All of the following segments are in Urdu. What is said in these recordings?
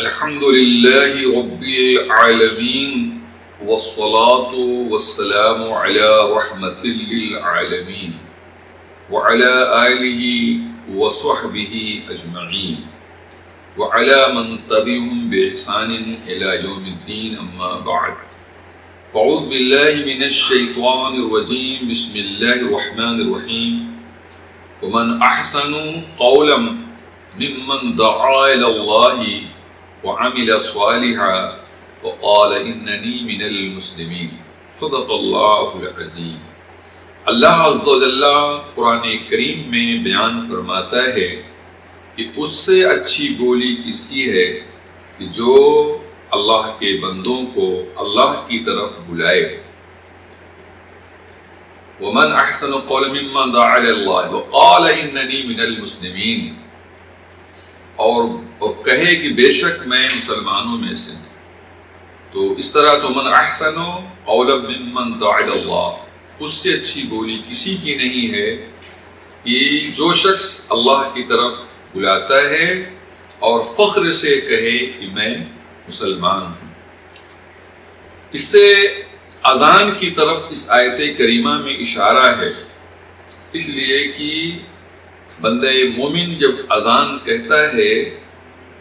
الحمد لله رب العالمين والصلاة والسلام على رحمة للعالمين وعلى آله وصحبه أجمعين وعلى من تبعهم بإحسان إلى يوم الدين أما بعد فأعوذ بالله من الشيطان الرجيم بسم الله الرحمن الرحيم ومن أحسن قولا ممن دعا إلى الله وعمل صالحا وقال إنني من المسلمين صدق اللہ العظیم۔ اللہ عز و جل قرآن کریم میں بیان فرماتا ہے کہ اس سے اچھی بولی کس کی ہے کہ جو اللہ کے بندوں کو اللہ کی طرف بلائے۔ ومن احسن قولا ممن دعا الی اللہ وقال اننی من المسلمین، اور کہے کہ بے شک میں مسلمانوں میں سے ہوں۔ تو اس طرح سے من احسن قولا ممن دعا الی اللہ، اس سے اچھی بولی کسی کی نہیں ہے کہ جو شخص اللہ کی طرف بلاتا ہے اور فخر سے کہے کہ میں مسلمان ہوں۔ اس سے اذان کی طرف اس آیت کریمہ میں اشارہ ہے، اس لیے کہ بندہ مومن جب اذان کہتا ہے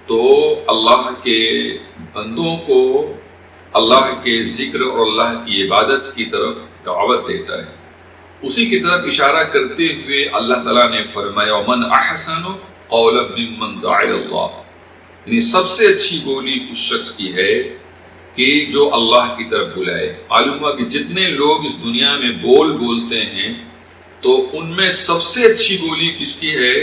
تو اللہ کے بندوں کو اللہ کے ذکر اور اللہ کی عبادت کی طرف دعوت دیتا ہے۔ اسی کی طرف اشارہ کرتے ہوئے اللہ تعالیٰ نے فرمایا ومن احسن قولا ممن دعا الی اللہ، یعنی سب سے اچھی بولی اس شخص کی ہے کہ جو اللہ کی طرف بلائے۔ معلوم ہوا کہ جتنے لوگ اس دنیا میں بولتے ہیں تو ان میں سب سے اچھی بولی کس کی ہے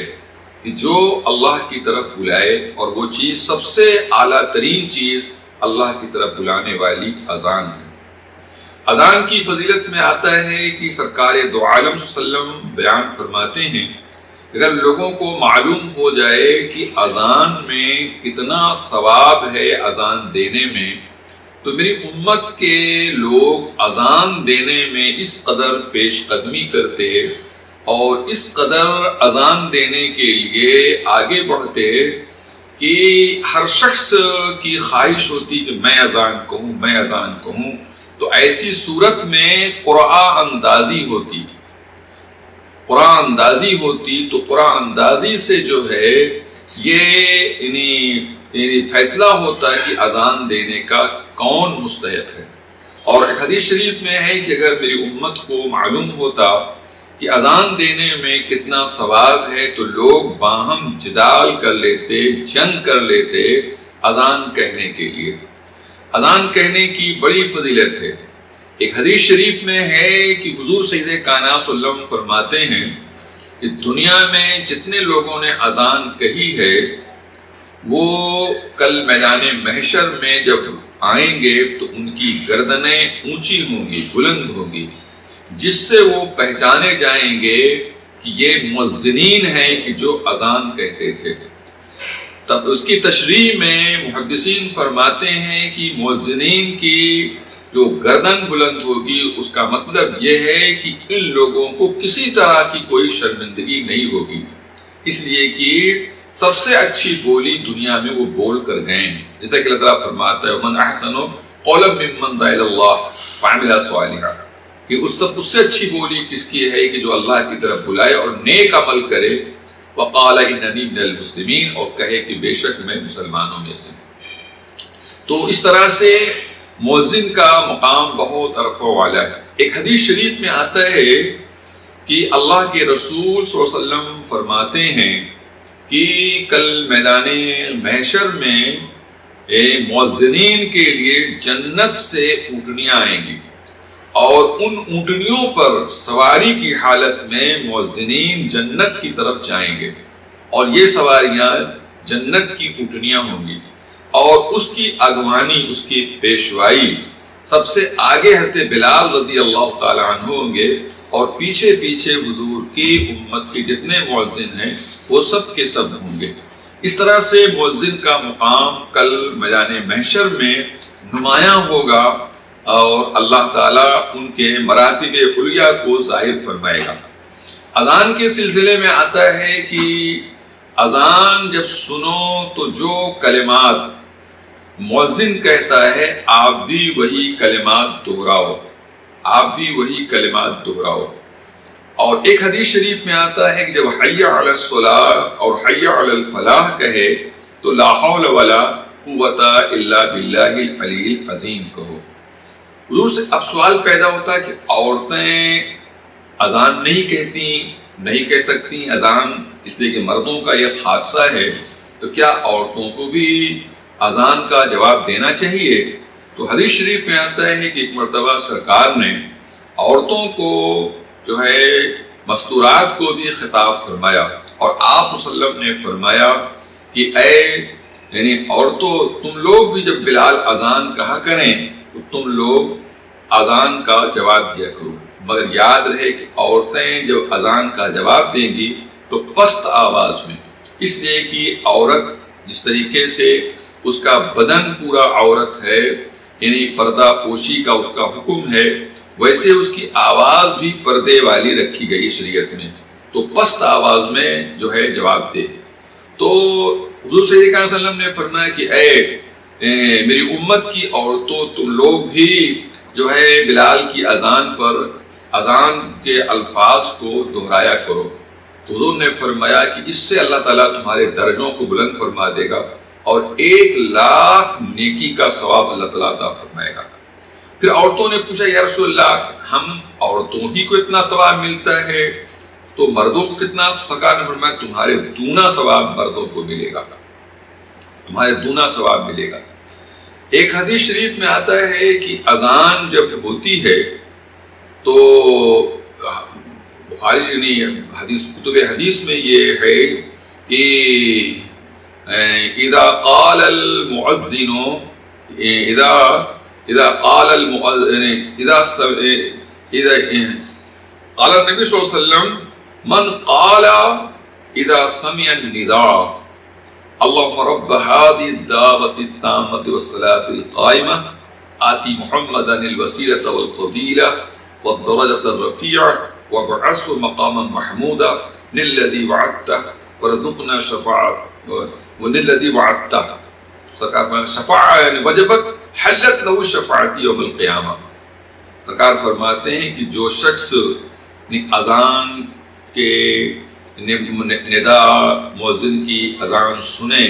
کہ جو اللہ کی طرف بلائے، اور وہ چیز سب سے اعلیٰ ترین چیز اللہ کی طرف بلانے والی اذان ہے۔ اذان کی فضیلت میں آتا ہے کہ سرکار دو عالم صلی اللہ علیہ وسلم بیان فرماتے ہیں اگر لوگوں کو معلوم ہو جائے کہ اذان میں کتنا ثواب ہے اذان دینے میں، تو میری امت کے لوگ اذان دینے میں اس قدر پیش قدمی کرتے اور اس قدر اذان دینے کے لیے آگے بڑھتے کہ ہر شخص کی خواہش ہوتی کہ میں اذان کہوں، تو ایسی صورت میں قرآن اندازی ہوتی تو قرآن اندازی سے جو ہے یہ یعنی فیصلہ ہوتا ہے کہ اذان دینے کا کون مستحق ہے۔ اور ایک حدیث شریف میں ہے کہ اگر میری امت کو معلوم ہوتا کہ اذان دینے میں کتنا ثواب ہے تو لوگ باہم جدال کر لیتے، جنگ کر لیتے اذان کہنے کے لیے۔ اذان کہنے کی بڑی فضیلت ہے۔ ایک حدیث شریف میں ہے کہ حضور سید کائنات صلی اللہ علیہ وسلم فرماتے ہیں کہ دنیا میں جتنے لوگوں نے اذان کہی ہے وہ کل میدان محشر میں جب آئیں گے تو ان کی گردنیں اونچی ہوں گی، بلند ہوں گی، جس سے وہ پہچانے جائیں گے کہ یہ مؤذنین ہیں کہ جو اذان کہتے تھے۔ تب اس کی تشریح میں محدثین فرماتے ہیں کہ مؤذنین کی جو گردن بلند ہوگی اس کا مطلب یہ ہے کہ ان لوگوں کو کسی طرح کی کوئی شرمندگی نہیں ہوگی، اس لیے کہ سب سے اچھی بولی دنیا میں وہ بول کر گئے ہیں، جیسا کہ اللہ تعالیٰ فرماتا ہے ومن احسن قولا ممن دعا الی اللہ وعمل صالحا، کہ اس سے اچھی بولی کس کی ہے کہ جو اللہ کی طرف بلائے اور نیک عمل کرے، وقال اننی من المسلمین، اور کہے کہ بے شک میں مسلمانوں میں سے ہوں۔ تو اس طرح سے مؤذن کا مقام بہت عرفہ والا ہے۔ ایک حدیث شریف میں آتا ہے کہ اللہ کے رسول صلی اللہ علیہ وسلم فرماتے ہیں کہ کل میدان محشر میں مؤذنین کے لیے جنت سے اونٹنیاں آئیں گی، اور ان اونٹنیوں پر سواری کی حالت میں مؤذنین جنت کی طرف جائیں گے، اور یہ سواریاں جنت کی اونٹنیاں ہوں گی، اور اس کی اگوانی، اس کی پیشوائی سب سے آگے حضرت بلال رضی اللہ تعالیٰ عنہ ہوں گے، اور پیچھے حضور کی امت کے جتنے مؤذن ہیں وہ سب کے سب ہوں گے۔ اس طرح سے مؤذن کا مقام کل میدان محشر میں نمایاں ہوگا، اور اللہ تعالیٰ ان کے مراتب علیٰ کو ظاہر فرمائے گا۔ اذان کے سلسلے میں آتا ہے کہ اذان جب سنو تو جو کلمات مؤذن کہتا ہے آپ بھی وہی کلمات دہراؤ، آپ بھی وہی کلمات دہراؤ۔ اور ایک حدیث شریف میں آتا ہے کہ جب حی علی الصلاۃ اور حی علی الفلاح کہے تو لا حول ولا قوت الا باللہ العلی العظیم کہو۔ حضور سے اب سوال پیدا ہوتا ہے کہ عورتیں اذان نہیں کہتی، نہیں کہہ سکتی اذان، اس لیے کہ مردوں کا یہ خاصہ ہے، تو کیا عورتوں کو بھی اذان کا جواب دینا چاہیے؟ تو حدیث شریف میں آتا ہے کہ ایک مرتبہ سرکار نے عورتوں کو جو ہے مستورات کو بھی خطاب فرمایا، اور آپ صلی اللہ علیہ وسلم نے فرمایا کہ اے یعنی عورتوں، تم لوگ بھی جب بلال اذان کہا کریں تو تم لوگ اذان کا جواب دیا کرو، مگر یاد رہے کہ عورتیں جب اذان کا جواب دیں گی تو پست آواز میں، اس لیے کہ عورت جس طریقے سے اس کا بدن پورا عورت ہے، یعنی پردہ پوشی کا اس کا حکم ہے، ویسے اس کی آواز بھی پردے والی رکھی گئی شریعت میں، تو پست آواز میں جو ہے جواب دے۔ تو حضور صلی اللہ علیہ وسلم نے فرمایا کہ اے میری امت کی عورتوں، تم لوگ بھی جو ہے بلال کی اذان پر اذان کے الفاظ کو دہرایا کرو۔ تو حضور نے فرمایا کہ اس سے اللہ تعالیٰ تمہارے درجوں کو بلند فرما دے گا اور 1,00,000 نیکی کا ثواب اللہ تعالیٰ عطا فرمائے گا۔ پھر عورتوں نے پوچھا یا رسول اللہ، ہم عورتوں ہی کو اتنا ثواب ملتا ہے تو مردوں کو کتنا؟ سرکار نے فرمایا تمہارے دونا ثواب مردوں کو ملے گا، تمہارے دونا ثواب ملے گا۔ ایک حدیث شریف میں آتا ہے کہ اذان جب ہوتی ہے تو بخاری یعنی کتب حدیث میں یہ ہے کہ اذا قال المؤذن اذا قال قال النبی صلی اللہ علیہ وسلم من قال اذا سمع النداء اللهم رب هذه الدعوة التامة والصلاة القائمة آتي محمدا الوسيلة والفضيلة والدرجة الرفيعة وابعثه مقاما محمودا للذي وعدته ورزقنا شفاعة وللذي وعدته، سرکار فرماتے شفاعت یعنی وجبت حلت له الشفاعت یوم القیامہ۔ سرکار فرماتے ہیں کہ جو شخص اذان کے ندا مؤذن کی اذان سنے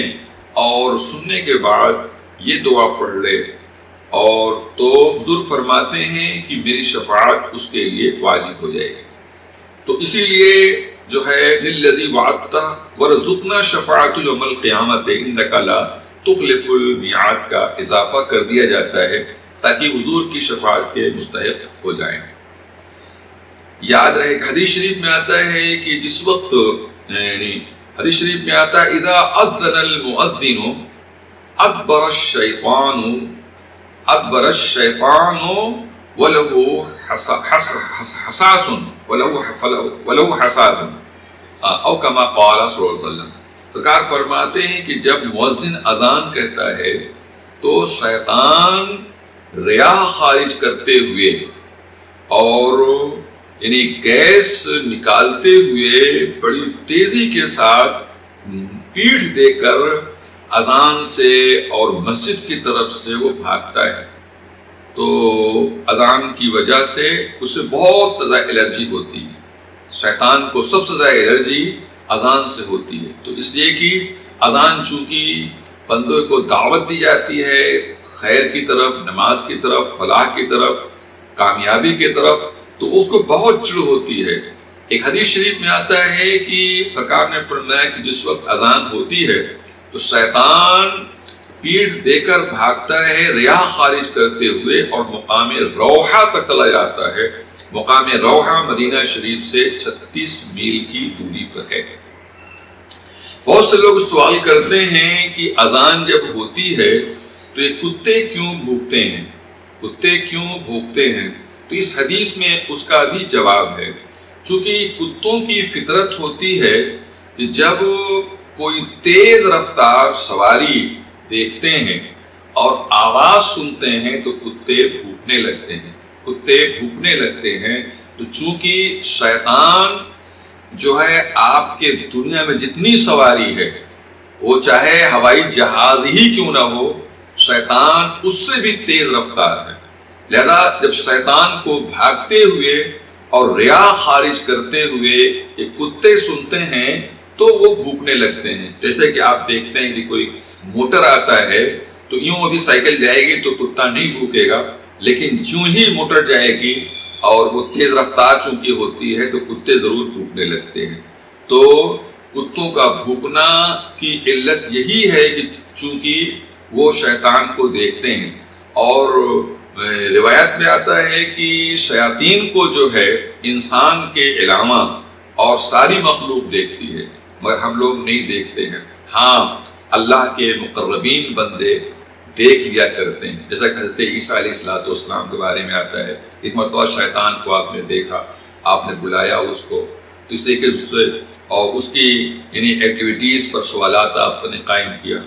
اور سننے کے بعد یہ دعا پڑھ لے اور تو حضور فرماتے ہیں کہ میری شفاعت اس کے لیے واجب ہو جائے گی۔ تو اسی لیے جو ہے للذی وعدتہ ورزقنا شفاعت یوم القیامت انک لا تخلف المیعاد کا اضافہ کر دیا جاتا ہے تاکہ حضور کی شفاعت کے مستحق ہو جائیں۔ یاد رہے کہ حدیث شریف میں آتا ہے کہ جس وقت یعنی حدیث شریف میں آتا ہے اذا اذن المؤذن ادبر الشیطان وله حساس وله حساد او کما قال صلی اللہ علیہ وسلم۔ سرکار فرماتے ہیں کہ جب مؤذن اذان کہتا ہے تو شیطان ریا خارج کرتے ہوئے اور یعنی گیس نکالتے ہوئے بڑی تیزی کے ساتھ پیٹھ دے کر اذان سے اور مسجد کی طرف سے وہ بھاگتا ہے۔ تو اذان کی وجہ سے اسے بہت زیادہ الرجی ہوتی ہے، شیطان کو سب سے زیادہ الرجی اذان سے ہوتی ہے۔ تو اس لیے کہ اذان چونکہ بندوں کو دعوت دی جاتی ہے خیر کی طرف، نماز کی طرف، فلاح کی طرف، کامیابی کی طرف، تو اس کو بہت چڑ ہوتی ہے۔ ایک حدیث شریف میں آتا ہے کہ سرکار نے فرمایا کہ جس وقت اذان ہوتی ہے تو شیطان پیٹھ دے کر بھاگتا ہے ریا خارج کرتے ہوئے اور مقام روحہ تک چلا جاتا ہے۔ مقام روحہ مدینہ شریف سے 36 میل کی دوری پر ہے۔ بہت سے لوگ سوال کرتے ہیں کہ اذان جب ہوتی ہے تو یہ کتے کیوں بھونکتے ہیں، کتے کیوں بھونکتے ہیں؟ تو اس حدیث میں اس کا بھی جواب ہے، چونکہ کتوں کی فطرت ہوتی ہے کہ جب کوئی تیز رفتار سواری دیکھتے ہیں اور آواز سنتے ہیں تو کتے بھونکنے لگتے ہیں، کتے بھونکنے لگتے ہیں۔ تو چونکہ شیطان جو ہے آپ کے دنیا میں جتنی سواری ہے وہ چاہے ہوائی جہاز ہی کیوں نہ ہو، شیطان اس سے بھی تیز رفتار ہے، لہذا جب شیطان کو بھاگتے ہوئے اور ریا خارج کرتے ہوئے یہ کتے سنتے ہیں تو وہ بھوکنے لگتے ہیں۔ جیسے کہ آپ دیکھتے ہیں کہ کوئی موٹر آتا ہے تو یوں ابھی سائیکل جائے گی تو کتا نہیں بھوکے گا، لیکن جو ہی موٹر جائے گی اور وہ تیز رفتار چونکہ ہوتی ہے تو کتے ضرور بھوکنے لگتے ہیں۔ تو کتوں کا بھوکنا کی علت یہی ہے کہ چونکہ وہ شیطان کو دیکھتے ہیں، اور روایت میں آتا ہے کہ شیاطین کو جو ہے انسان کے علاوہ اور ساری مخلوق دیکھتی ہے، مگر ہم لوگ نہیں دیکھتے ہیں۔ ہاں، اللہ کے مقربین بندے دیکھ لیا کرتے ہیں، جیسا کہ حضرت عیسیٰ علیہ السلام کے بارے میں آتا ہے، ایک مرتبہ شیطان کو آپ نے دیکھا، آپ نے بلایا اس کو، اس طریقے سے اور اس کی یعنی ایکٹیویٹیز پر سوالات آپ نے قائم کیا۔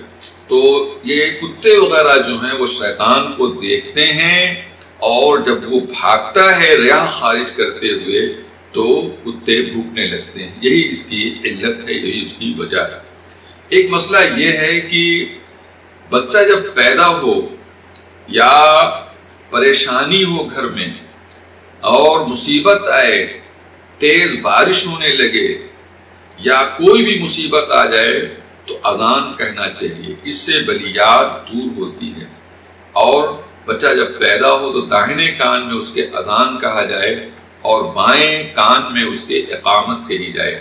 تو یہ کتے وغیرہ جو ہیں وہ شیطان کو دیکھتے ہیں، اور جب وہ بھاگتا ہے ریا خارج کرتے ہوئے تو کتے بھوکنے لگتے ہیں۔ یہی اس کی علت ہے، یہی اس کی وجہ ہے۔ ایک مسئلہ یہ ہے کہ بچہ جب پیدا ہو یا پریشانی ہو گھر میں اور مصیبت آئے، تیز بارش ہونے لگے یا کوئی بھی مصیبت آ جائے تو اذان کہنا چاہیے، اس سے بلیات دور ہوتی ہے۔ اور بچہ جب پیدا ہو تو داہنے کان میں اس کے اذان کہا جائے اور بائیں کان میں اس کے اقامت کہی جائے،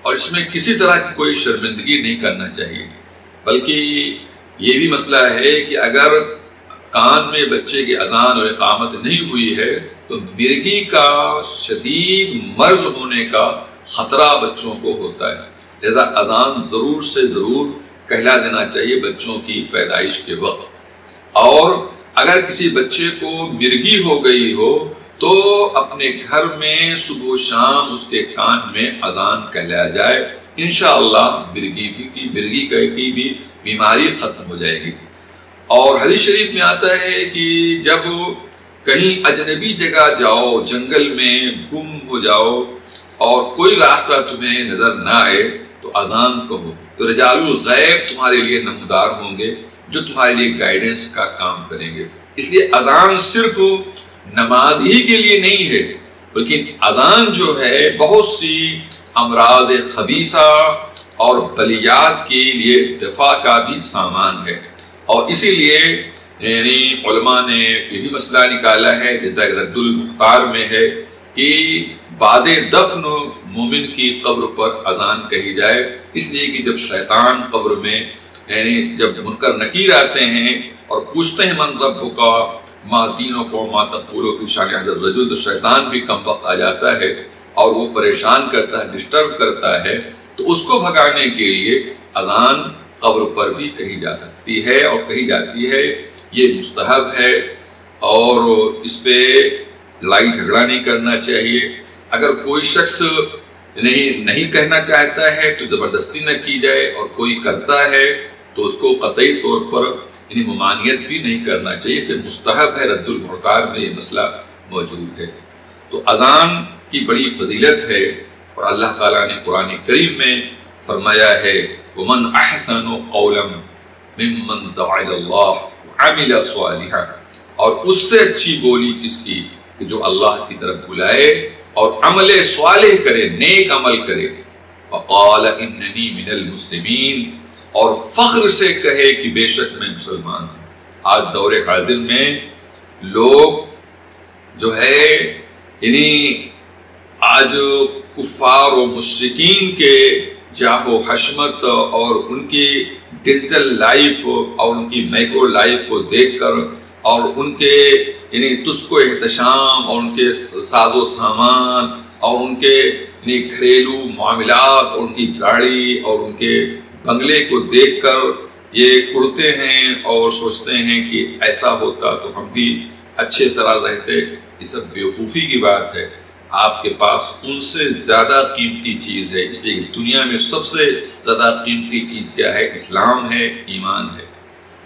اور اس میں کسی طرح کی کوئی شرمندگی نہیں کرنا چاہیے۔ بلکہ یہ بھی مسئلہ ہے کہ اگر کان میں بچے کی اذان اور اقامت نہیں ہوئی ہے تو مرگی کا شدید مرض ہونے کا خطرہ بچوں کو ہوتا ہے، لہذا اذان ضرور سے ضرور کہلا دینا چاہیے بچوں کی پیدائش کے وقت۔ اور اگر کسی بچے کو مرگی ہو گئی ہو تو اپنے گھر میں صبح و شام اس کے کان میں اذان کہلایا جائے، انشاءاللہ مرگی کی بھی بیماری ختم ہو جائے گی۔ اور حدیث شریف میں آتا ہے کہ جب کہیں اجنبی جگہ جاؤ، جنگل میں گم ہو جاؤ اور کوئی راستہ تمہیں نظر نہ آئے تو اذان کہو، تو رجال الغیب تمہارے لیے نمودار ہوں گے جو تمہارے لیے گائیڈنس کا کام کریں گے۔ اس لیے اذان صرف نماز ہی کے لیے نہیں ہے، بلکہ اذان جو ہے بہت سی امراض خبیثہ اور بلیات کے لیے دفاع کا بھی سامان ہے۔ اور اسی لیے یعنی علماء نے یہ بھی مسئلہ نکالا ہے، جیسا کہ رد المختار میں ہے، کہ بعد دفن مومن کی قبر پر اذان کہی جائے، اس لیے کہ جب شیطان قبر میں یعنی جب منکر نکیر آتے ہیں اور پوچھتے ہیں من ربک ما دینک ما تقول فی شأن ھذا الرجل، تو شیطان بھی کم وقت آ جاتا ہے اور وہ پریشان کرتا ہے، ڈسٹرب کرتا ہے، تو اس کو بھگانے کے لیے اذان قبر پر بھی کہی جا سکتی ہے اور کہی جاتی ہے، یہ مستحب ہے، اور اس پہ لڑائی جھگڑا نہیں کرنا چاہیے۔ اگر کوئی شخص نہیں کہنا چاہتا ہے تو زبردستی نہ کی جائے، اور کوئی کرتا ہے تو اس کو قطعی طور پر ممانعت بھی نہیں کرنا چاہیے، اس لیے مستحب ہے۔ رد المختار میں یہ مسئلہ موجود ہے۔ تو اذان کی بڑی فضیلت ہے، اور اللہ تعالیٰ نے قرآن کریم میں فرمایا ہے وَمَنْ أَحْسَنُ قَوْلًا مِمَّنْ دَعَا إِلَى اللَّهِ وَعَمِلَ صَالِحًا، اور اس سے اچھی بولی کس کی کہ جو اللہ کی طرف بلائے اور عمل صالح کرے، نیک عمل کرے۔ وَقَالَ إِنَّنِي مِنَ الْمُسْلِمِينَ، اور فخر سے کہے کہ بے شک میں مسلمان ہوں۔ آج دور حاضر میں لوگ جو ہے یعنی آج کفار و مشرکین کے جاہ و حشمت اور ان کی ڈیجیٹل لائف اور ان کی مائکرو لائف کو دیکھ کر اور ان کے یعنی تسک و احتشام اور ان کے ساز و سامان اور ان کے یعنی گھریلو معاملات اور ان کی گاڑی اور ان کے بنگلے کو دیکھ کر یہ اڑتے ہیں اور سوچتے ہیں کہ ایسا ہوتا تو ہم بھی اچھے طرح رہتے۔ یہ سب بیوقوفی کی بات ہے۔ آپ کے پاس ان سے زیادہ قیمتی چیز ہے، اس لیے دنیا میں سب سے زیادہ قیمتی چیز کیا ہے؟ اسلام ہے، ایمان ہے۔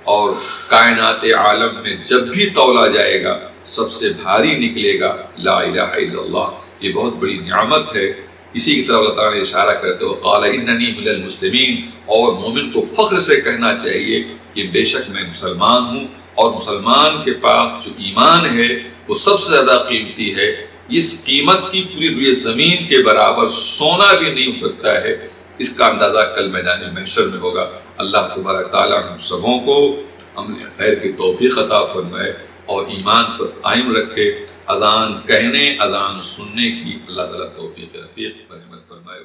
اور کائنات عالم میں جب بھی تولا جائے گا سب سے بھاری نکلے گا لا الہ الا اللہ۔ یہ بہت بڑی نعمت ہے اسی کی طرف اللہ تعالیٰ نے اشارہ کرتے ہوئے قال اننی من المسلمین، اور مومن کو فخر سے کہنا چاہیے کہ بے شک میں مسلمان ہوں، اور مسلمان کے پاس جو ایمان ہے وہ سب سے زیادہ قیمتی ہے، اس قیمت کی پوری روئے زمین کے برابر سونا بھی نہیں ہو سکتا ہے۔ اس کا اندازہ کل میدان محشر میں ہوگا۔ اللہ تبارک تعالیٰ ہم سبوں کو عمل خیر کی توفیق عطا فرمائے اور ایمان پر قائم رکھے۔ اذان کہنے اذان سننے کی اللہ تعالیٰ توفیق رفیق پر رحمت فرمائے۔